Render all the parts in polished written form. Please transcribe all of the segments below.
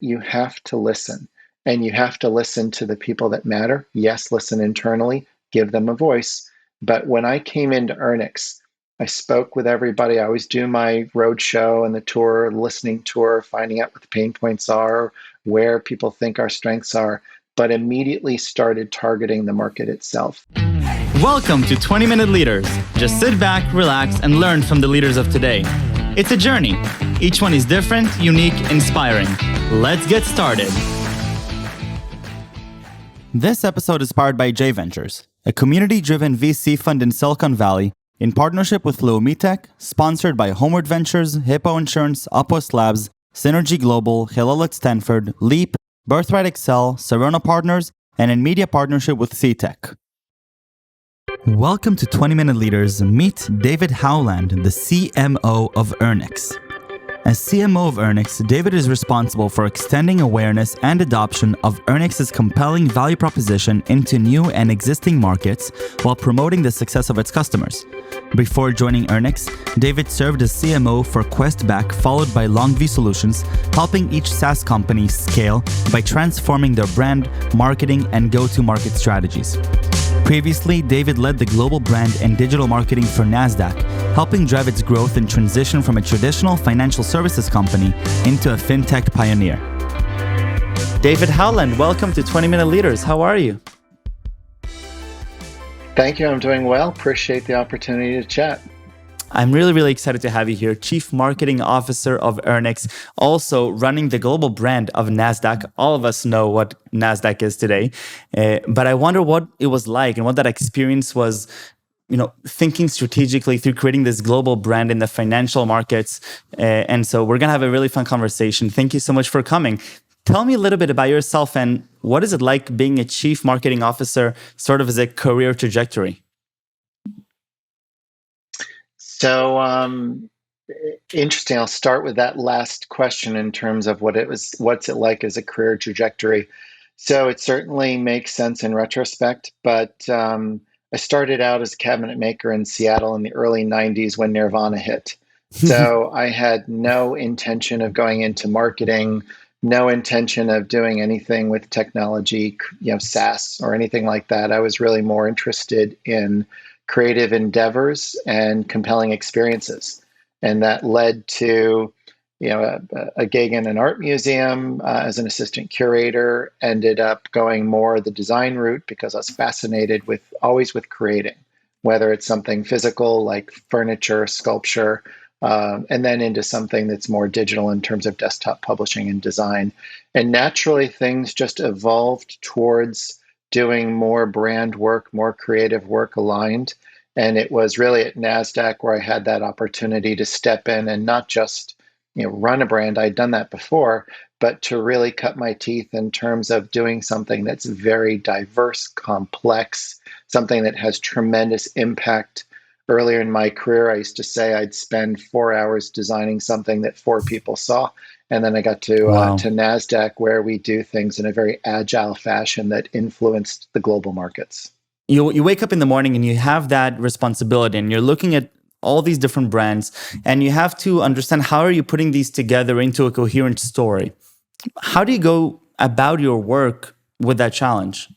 you have to listen. And you have to listen to the people that matter. Yes, listen internally, give them a voice. But when I came into Earnix, I spoke with everybody. I always do my road show and the tour, listening tour, finding out what the pain points are, where people think our strengths are, but immediately started targeting the market itself. Welcome to 20-Minute Leaders. Just sit back, relax, and learn from the leaders of today. It's a journey. Each one is different, unique, inspiring. Let's get started. This episode is powered by J Ventures, a community-driven VC fund in Silicon Valley, in partnership with Leumitech, sponsored by Homeward Ventures, Hippo Insurance, Upwest Labs, Synergy Global, Hillel at Stanford, Leap, Birthright Excel, Serona Partners, and in media partnership with CTech. Welcome to 20-Minute Leaders. Meet David Howland, the CMO of Earnix. As CMO of Earnix, David is responsible for extending awareness and adoption of Earnix's compelling value proposition into new and existing markets while promoting the success of its customers. Before joining Earnix, David served as CMO for Questback, followed by Longview Solutions, helping each SaaS company scale by transforming their brand, marketing, and go-to-market strategies. Previously, David led the global brand and digital marketing for Nasdaq, helping drive its growth and transition from a traditional financial services company into a FinTech pioneer. David Howland, welcome to 20-Minute Leaders. How are you? Thank you. I'm doing well. Appreciate the opportunity to chat. I'm really excited to have you here, Chief Marketing Officer of Earnix, also running the global brand of Nasdaq. All of us know what Nasdaq is today, but I wonder what it was like and what that experience was, thinking strategically through creating this global brand in the financial markets. And so we're going to have a really fun conversation. Thank you so much for coming. Tell me a little bit about yourself and what is it like being a Chief Marketing Officer, sort of as a career trajectory? So interesting. I'll start with that last question in terms of what's it like as a career trajectory. So it certainly makes sense in retrospect, but I started out as a cabinet maker in Seattle in the early 90s when Nirvana hit. So I had no intention of going into marketing, no intention of doing anything with technology, SaaS or anything like that. I was really more interested in creative endeavors and compelling experiences. And that led to, a gig in an art museum as an assistant curator, ended up going more the design route because I was fascinated always with creating, whether it's something physical like furniture, sculpture, and then into something that's more digital in terms of desktop publishing and design. And naturally, things just evolved towards doing more brand work, more creative work aligned. And it was really at Nasdaq where I had that opportunity to step in and not just run a brand. I'd done that before, but to really cut my teeth in terms of doing something that's very diverse, complex, something that has tremendous impact. Earlier in my career, I used to say I'd spend 4 hours designing something that 4 people saw. And then I got to Nasdaq, where we do things in a very agile fashion that influenced the global markets. You wake up in the morning and you have that responsibility and you're looking at all these different brands and you have to understand how are you putting these together into a coherent story. How do you go about your work with that challenge?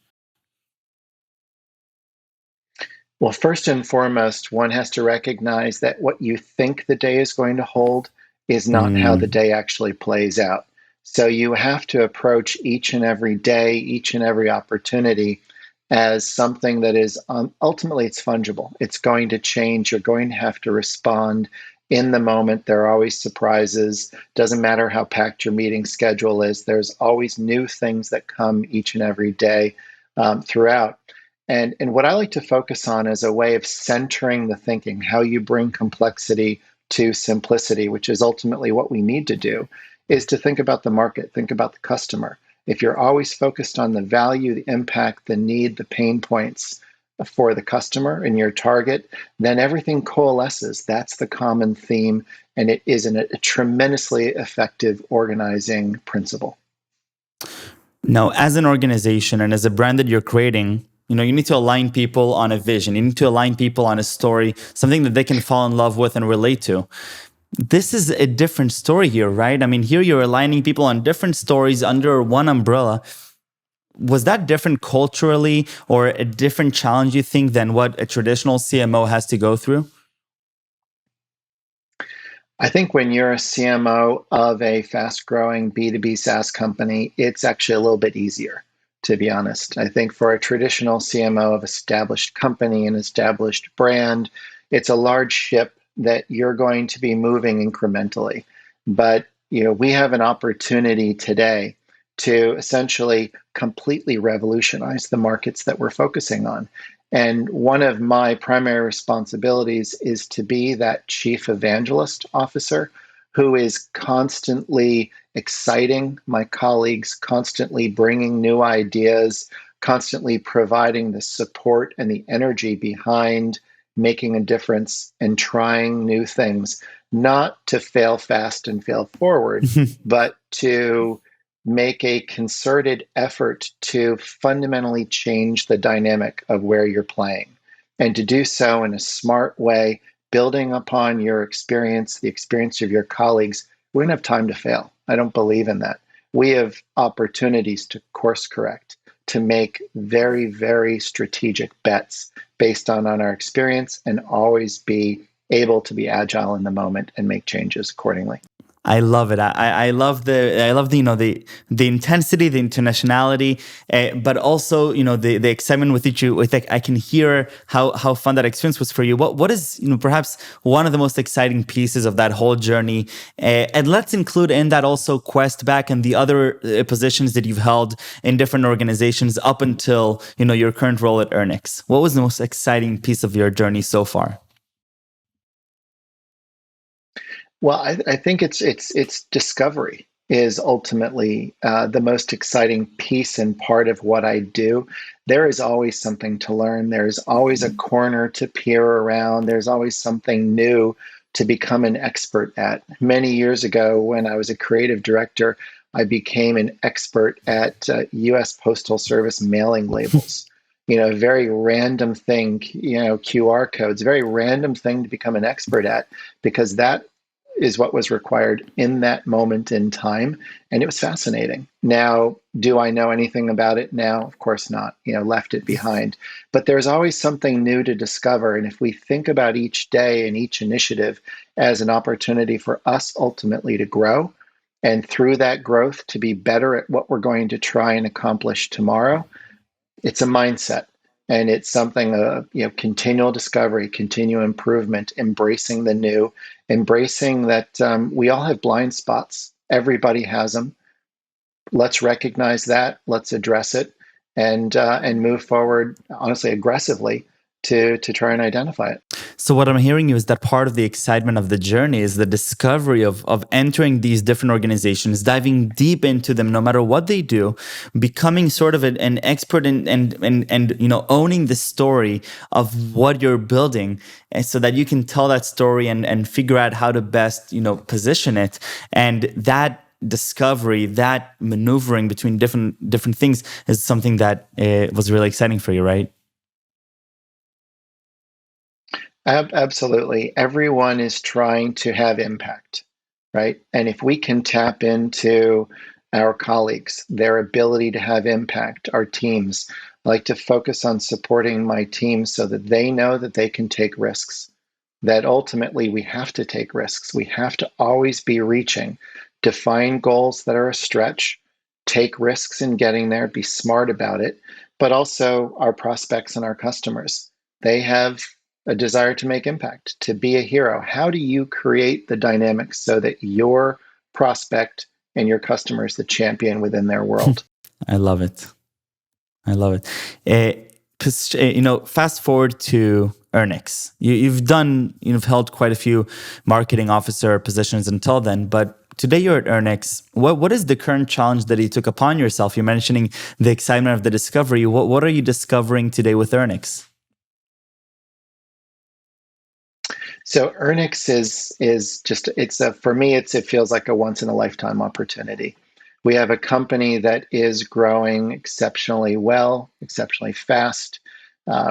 Well, first and foremost, one has to recognize that what you think the day is going to hold is not how the day actually plays out. So you have to approach each and every day, each and every opportunity as something that is ultimately it's fungible. It's going to change. You're going to have to respond in the moment. There are always surprises. Doesn't matter how packed your meeting schedule is. There's always new things that come each and every day throughout. And what I like to focus on is a way of centering the thinking, how you bring complexity to simplicity, which is ultimately what we need to do, is to think about the market, think about the customer. If you're always focused on the value, the impact, the need, the pain points for the customer and your target, then everything coalesces. That's the common theme, and it is a tremendously effective organizing principle. Now, as an organization and as a brand that you're creating, you need to align people on a vision. You need to align people on a story, something that they can fall in love with and relate to. This is a different story here, right? I mean, here you're aligning people on different stories under one umbrella. Was that different culturally or a different challenge, you think, than what a traditional CMO has to go through? I think when you're a CMO of a fast growing B2B SaaS company, it's actually a little bit easier, to be honest. I think for a traditional CMO of established company and established brand, it's a large ship that you're going to be moving incrementally. But we have an opportunity today to essentially completely revolutionize the markets that we're focusing on. And one of my primary responsibilities is to be that chief evangelist officer who is constantly exciting my colleagues, constantly bringing new ideas, constantly providing the support and the energy behind making a difference and trying new things, not to fail fast and fail forward, but to make a concerted effort to fundamentally change the dynamic of where you're playing and to do so in a smart way, building upon your experience, the experience of your colleagues. We don't have time to fail. I don't believe in that. We have opportunities to course correct, to make very, very strategic bets based on our experience and always be able to be agile in the moment and make changes accordingly. I love it. I love the the intensity, the internationality, but also the excitement with which you with like, I can hear how fun that experience was for you. What is perhaps one of the most exciting pieces of that whole journey, and let's include in that also Questback and the other positions that you've held in different organizations up until your current role at Earnix. What was the most exciting piece of your journey so far? Well, I think it's discovery is ultimately the most exciting piece and part of what I do. There is always something to learn. There's always a corner to peer around. There's always something new to become an expert at. Many years ago, when I was a creative director, I became an expert at U.S. Postal Service mailing labels. A very random thing, QR codes, a very random thing to become an expert at because that is what was required in that moment in time. And it was fascinating. Now, do I know anything about it now? Of course not, left it behind. But there's always something new to discover. And if we think about each day and each initiative as an opportunity for us ultimately to grow, and through that growth to be better at what we're going to try and accomplish tomorrow, it's a mindset. And it's something continual discovery, continual improvement, embracing the new, embracing that we all have blind spots. Everybody has them. Let's recognize that. Let's address it, and move forward. Honestly, aggressively to try and identify it. So what I'm hearing you is that part of the excitement of the journey is the discovery of entering these different organizations, diving deep into them, no matter what they do, becoming sort of an expert and owning the story of what you're building, and so that you can tell that story and figure out how to best position it. And that discovery, that maneuvering between different things is something that was really exciting for you, right? Absolutely. Everyone is trying to have impact, right? And if we can tap into our colleagues, their ability to have impact, our teams, I like to focus on supporting my team so that they know that they can take risks, that ultimately we have to take risks. We have to always be reaching, define goals that are a stretch, take risks in getting there, be smart about it, but also our prospects and our customers. They have a desire to make impact, to be a hero. How do you create the dynamics so that your prospect and your customer is the champion within their world? I love it. I love it. Fast forward to Earnix. You've held quite a few marketing officer positions until then, but today you're at Earnix. What is the current challenge that you took upon yourself? You're mentioning the excitement of the discovery. What are you discovering today with Earnix? So Earnix is just for me it feels like a once in a lifetime opportunity. We have a company that is growing exceptionally well, exceptionally fast,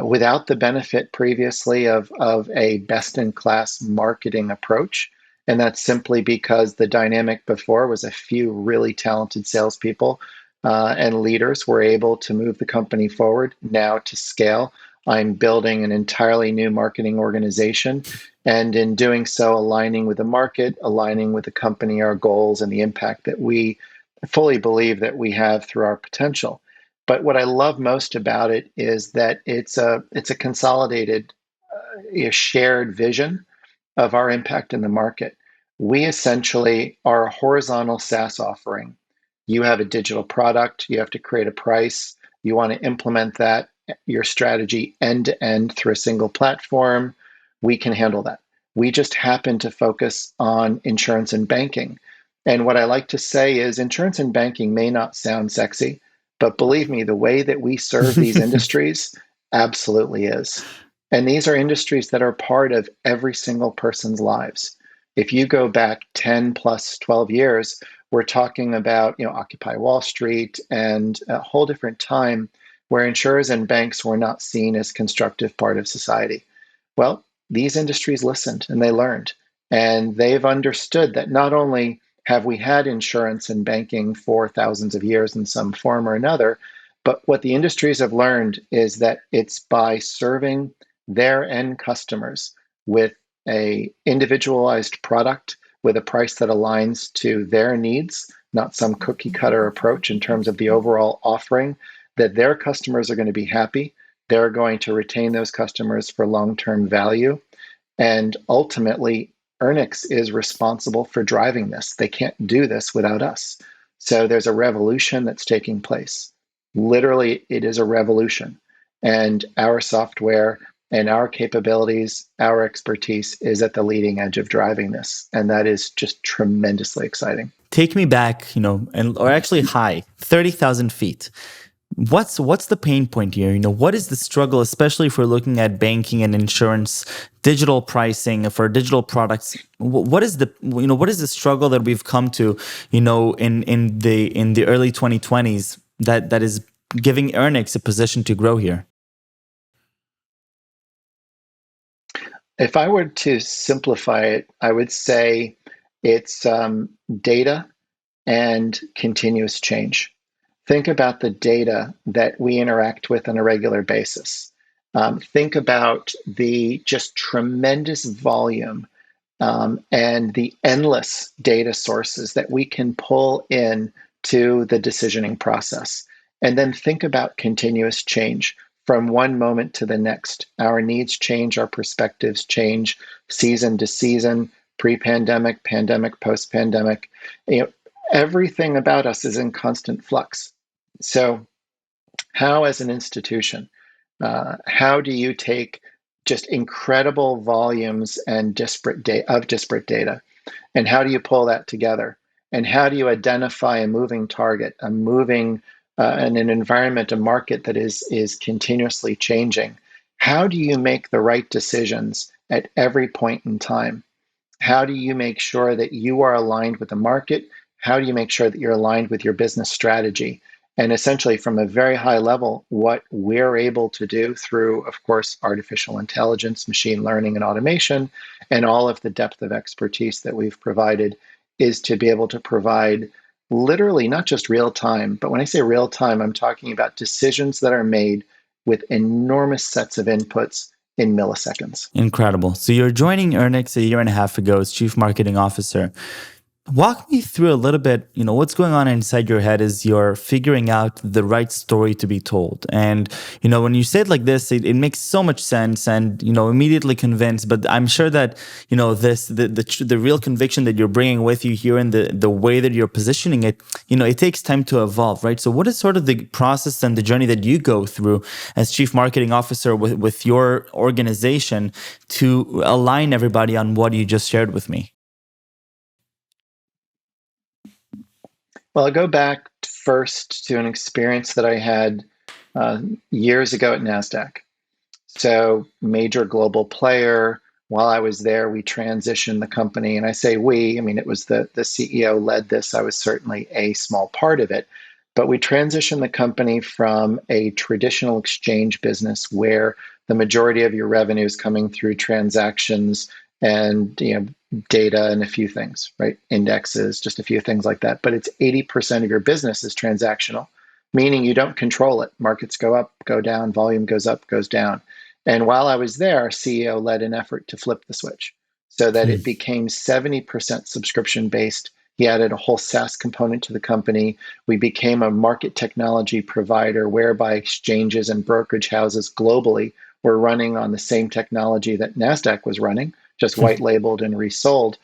without the benefit previously of a best in class marketing approach. And that's simply because the dynamic before was a few really talented salespeople and leaders were able to move the company forward. Now to scale, I'm building an entirely new marketing organization. And in doing so, aligning with the market, aligning with the company, our goals, and the impact that we fully believe that we have through our potential. But what I love most about it is that it's a consolidated, shared vision of our impact in the market. We essentially are a horizontal SaaS offering. You have a digital product, you have to create a price, you want to implement that, your strategy end to end through a single platform. We can handle that. We just happen to focus on insurance and banking. And what I like to say is insurance and banking may not sound sexy, but believe me, the way that we serve these industries absolutely is. And these are industries that are part of every single person's lives. If you go back 10 plus 12 years, we're talking about, Occupy Wall Street and a whole different time where insurers and banks were not seen as constructive part of society. Well, these industries listened and they learned, and they've understood that not only have we had insurance and banking for thousands of years in some form or another, but what the industries have learned is that it's by serving their end customers with a individualized product with a price that aligns to their needs, not some cookie cutter approach in terms of the overall offering, that their customers are going to be happy. They're going to retain those customers for long-term value. And ultimately, Earnix is responsible for driving this. They can't do this without us. So there's a revolution that's taking place. Literally, it is a revolution. And our software and our capabilities, our expertise is at the leading edge of driving this. And that is just tremendously exciting. Take me back, or actually high, 30,000 feet. What's the pain point here? What is the struggle, especially if we're looking at banking and insurance, digital pricing for digital products? What is the struggle that we've come to, in the early 2020s that is giving Earnix a position to grow here? If I were to simplify it, I would say it's data and continuous change. Think about the data that we interact with on a regular basis. Think about the just tremendous volume and the endless data sources that we can pull in to the decisioning process. And then think about continuous change from one moment to the next. Our needs change, our perspectives change, season to season, pre-pandemic, pandemic, post-pandemic. Everything about us is in constant flux. So how, as an institution, how do you take just incredible volumes and disparate data, and how do you pull that together? And how do you identify a moving target, in an environment, a market that is continuously changing? How do you make the right decisions at every point in time? How do you make sure that you are aligned with the market? How do you make sure that you're aligned with your business strategy? And essentially, from a very high level, what we're able to do through, of course, artificial intelligence, machine learning, and automation, and all of the depth of expertise that we've provided, is to be able to provide literally not just real time, but when I say real time, I'm talking about decisions that are made with enormous sets of inputs in milliseconds. Incredible. So you're joining Earnix a year and a half ago as Chief Marketing Officer. Walk me through a little bit, what's going on inside your head as you're figuring out the right story to be told. And, when you say it like this, it makes so much sense and, immediately convinced. But I'm sure that, the real conviction that you're bringing with you here and the way that you're positioning it, it takes time to evolve, right? So what is sort of the process and the journey that you go through as Chief Marketing Officer with your organization to align everybody on what you just shared with me? Well, I'll go back first to an experience that I had years ago at Nasdaq. So, major global player. While I was there, we transitioned the company. And I say we, it was the CEO led this. I was certainly a small part of it. But we transitioned the company from a traditional exchange business where the majority of your revenue is coming through transactions and data and a few things, right? Indexes, just a few things like that. But it's 80% of your business is transactional, meaning you don't control it. Markets go up, go down, volume goes up, goes down. And while I was there, our CEO led an effort to flip the switch so that it became 70% subscription based. He added a whole SaaS component to the company. We became a market technology provider whereby exchanges and brokerage houses globally were running on the same technology that Nasdaq was running, just white labeled and resold,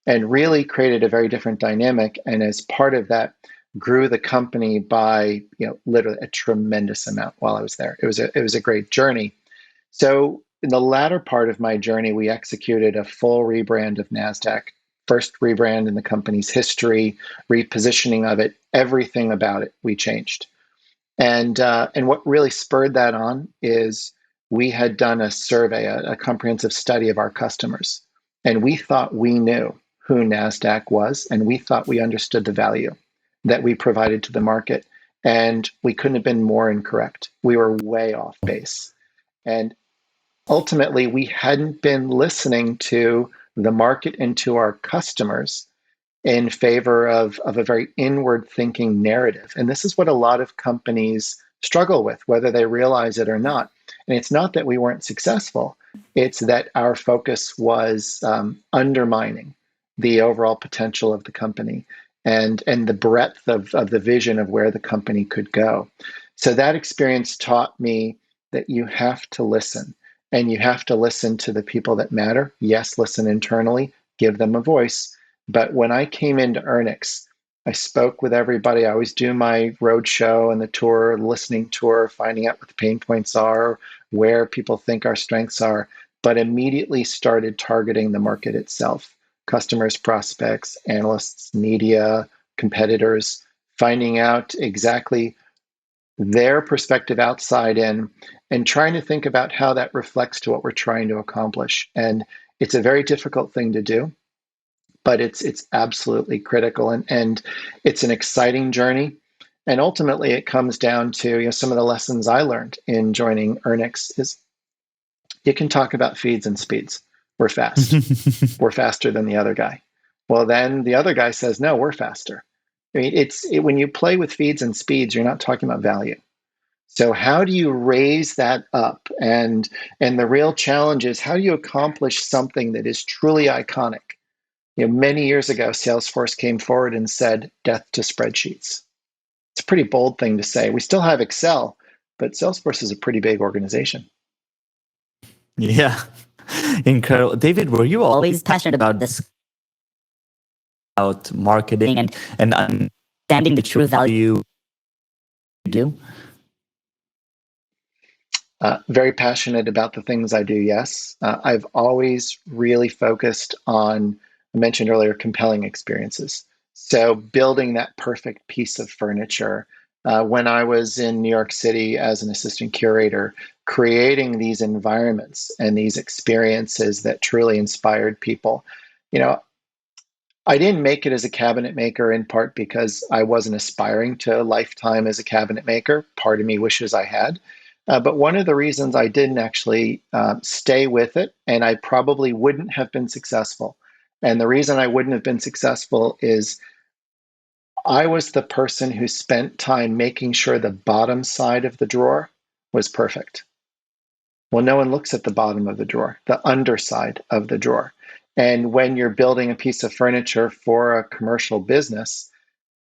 and really created a very different dynamic. And as part of that, grew the company by literally a tremendous amount while I was there. It was a great journey. So in the latter part of my journey, we executed a full rebrand of Nasdaq. First rebrand in the company's history, repositioning of it, everything about it we changed. And what really spurred that on is we had done a survey, a comprehensive study of our customers, and we thought we knew who Nasdaq was, and we thought we understood the value that we provided to the market, and we couldn't have been more incorrect. We were way off base, and ultimately we hadn't been listening to the market and to our customers in favor of a very inward thinking narrative. And this is what a lot of companies struggle with, whether they realize it or not. And it's not that we weren't successful, it's that our focus was undermining the overall potential of the company and the breadth of the vision of where the company could go. So that experience taught me that you have to listen, and you have to listen to the people that matter. Yes, listen internally, give them a voice. But when I came into Earnix, I spoke with everybody. I always do my road show and the tour, listening tour, finding out what the pain points are, where people think our strengths are, but immediately started targeting the market itself, customers, prospects, analysts, media, competitors, finding out exactly their perspective outside in and trying to think about how that reflects to what we're trying to accomplish. And it's a very difficult thing to do, but it's absolutely critical, and it's an exciting journey. And ultimately, it comes down to some of the lessons I learned in joining Earnix is you can talk about feeds and speeds. We're fast. We're faster than the other guy. Well, then the other guy says, no, we're faster. I mean, when you play with feeds and speeds, you're not talking about value. So how do you raise that up? And the real challenge is how do you accomplish something that is truly iconic? Many years ago, Salesforce came forward and said, death to spreadsheets. It's a pretty bold thing to say. We still have Excel, but Salesforce is a pretty big organization. Yeah, incredible. David, were you always passionate about this, about marketing and understanding the true value you do? Very passionate about the things I do, yes. I've always really focused on, I mentioned earlier, compelling experiences. So building that perfect piece of furniture. When I was in New York City as an assistant curator, creating these environments and these experiences that truly inspired people. I didn't make it as a cabinet maker in part because I wasn't aspiring to a lifetime as a cabinet maker. Part of me wishes I had. But one of the reasons I didn't actually stay with it, and I probably wouldn't have been successful. And the reason I wouldn't have been successful is I was the person who spent time making sure the bottom side of the drawer was perfect. Well, no one looks at the bottom of the drawer, the underside of the drawer. And when you're building a piece of furniture for a commercial business,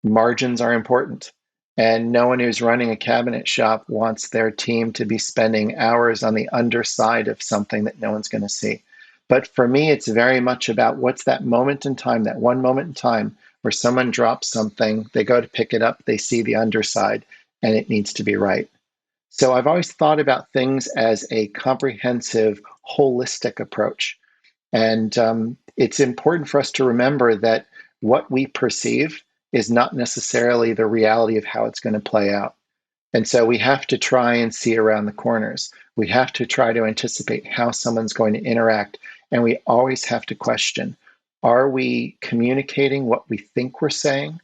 margins are important. And no one who's running a cabinet shop wants their team to be spending hours on the underside of something that no one's going to see. But for me, it's very much about what's that moment in time, that one moment in time where someone drops something, they go to pick it up, they see the underside, and it needs to be right. So I've always thought about things as a comprehensive, holistic approach. And it's important for us to remember that what we perceive is not necessarily the reality of how it's going to play out. And so we have to try and see around the corners. We have to try to anticipate how someone's going to interact. And we always have to question, are we communicating what we think we're saying?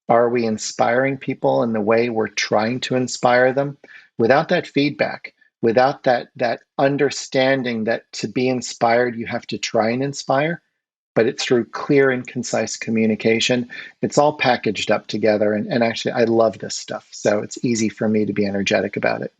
Are we inspiring people in the way we're trying to inspire them? Without that feedback, without that understanding that to be inspired, you have to try and inspire, but it's through clear and concise communication. It's all packaged up together. And actually, I love this stuff. So it's easy for me to be energetic about it.